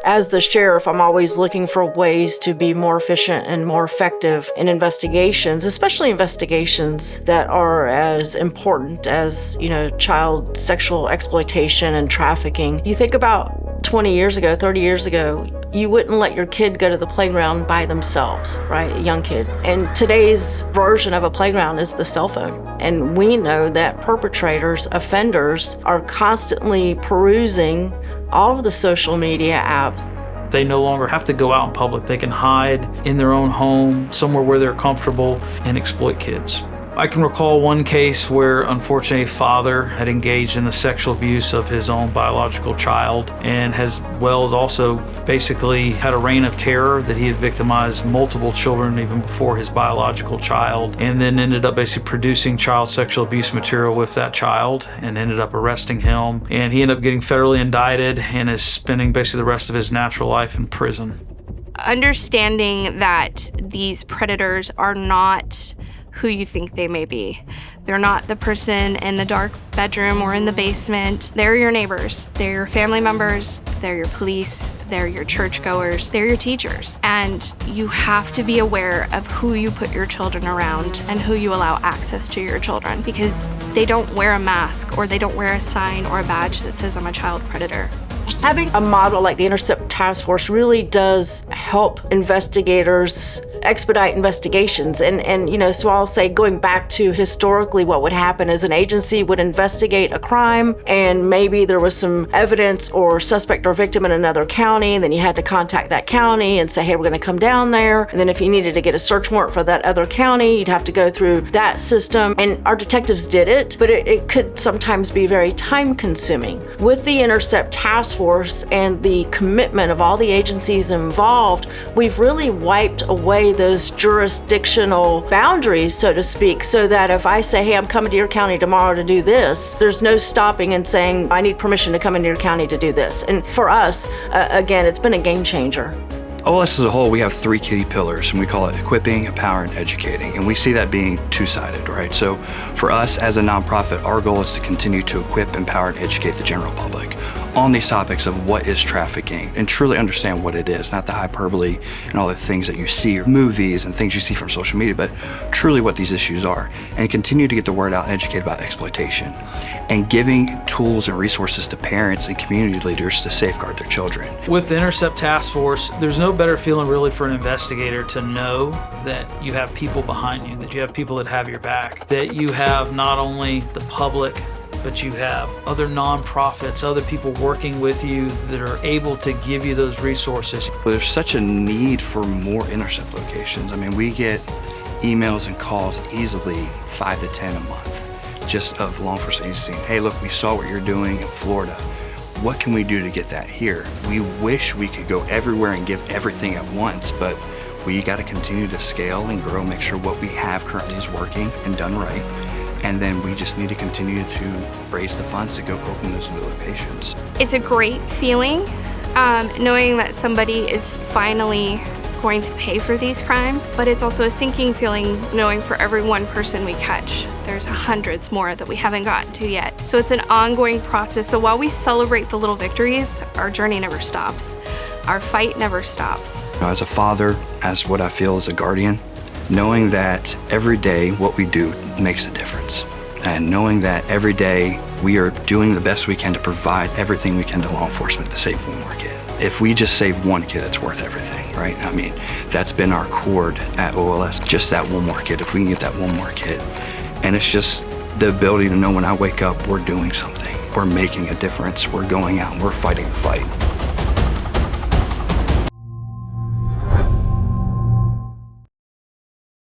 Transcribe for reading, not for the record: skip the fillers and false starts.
As the sheriff, I'm always looking for ways to be more efficient and more effective in investigations, especially investigations that are as important as, child sexual exploitation and trafficking. You think about 20 years ago, 30 years ago, you wouldn't let your kid go to the playground by themselves, right? A young kid. And today's version of a playground is the cell phone. And we know that perpetrators, offenders, are constantly perusing all of the social media apps. They no longer have to go out in public. They can hide in their own home, somewhere where they're comfortable, and exploit kids. I can recall one case where, unfortunately, a father had engaged in the sexual abuse of his own biological child, and as well as also basically had a reign of terror that he had victimized multiple children even before his biological child, and then ended up basically producing child sexual abuse material with that child and ended up arresting him. And he ended up getting federally indicted and is spending basically the rest of his natural life in prison. Understanding that these predators are not who you think they may be. They're not the person in the dark bedroom or in the basement. They're your neighbors. They're your family members. They're your police. They're your churchgoers. They're your teachers. And you have to be aware of who you put your children around and who you allow access to your children, because they don't wear a mask or they don't wear a sign or a badge that says I'm a child predator. Having a model like the Intercept Task Force really does help investigators expedite investigations. And so I'll say, going back to historically what would happen is an agency would investigate a crime and maybe there was some evidence or suspect or victim in another county, and then you had to contact that county and say, hey, we're going to come down there. And then if you needed to get a search warrant for that other county, you'd have to go through that system. And our detectives did it, but it could sometimes be very time consuming. With the Intercept Task Force and the commitment of all the agencies involved, we've really wiped away those jurisdictional boundaries, so to speak, so that if I say, hey, I'm coming to your county tomorrow to do this, there's no stopping and saying, I need permission to come into your county to do this. And for us, again, it's been a game changer. OLS as a whole, we have 3 key pillars, and we call it equipping, empowering, and educating. And we see that being two-sided, right? So for us as a nonprofit, our goal is to continue to equip, empower, and educate the general public on these topics of what is trafficking and truly understand what it is, not the hyperbole and all the things that you see in movies and things you see from social media, but truly what these issues are, and continue to get the word out and educate about exploitation and giving tools and resources to parents and community leaders to safeguard their children. With the Intercept Task Force, there's no better feeling really for an investigator to know that you have people behind you, that you have people that have your back, that you have not only the public, but you have other nonprofits, other people working with you that are able to give you those resources. There's such a need for more Intercept locations. I mean, we get emails and calls easily 5 to 10 a month, just of law enforcement agencies saying, hey, look, we saw what you're doing in Florida. What can we do to get that here? We wish we could go everywhere and give everything at once, but we got to continue to scale and grow, make sure what we have currently is working and done right. And then we just need to continue to raise the funds to go open those new locations. It's a great feeling knowing that somebody is finally going to pay for these crimes, but it's also a sinking feeling knowing for every one person we catch, there's hundreds more that we haven't gotten to yet. So it's an ongoing process. So while we celebrate the little victories, our journey never stops. Our fight never stops. As a father, as what I feel as a guardian, knowing that every day what we do makes a difference, and knowing that every day we are doing the best we can to provide everything we can to law enforcement to save one more kid. If we just save one kid, it's worth everything, right? I mean, that's been our cord at OLS, just that one more kid, if we can get that one more kid. And it's just the ability to know when I wake up, we're doing something, we're making a difference, we're going out and we're fighting the fight.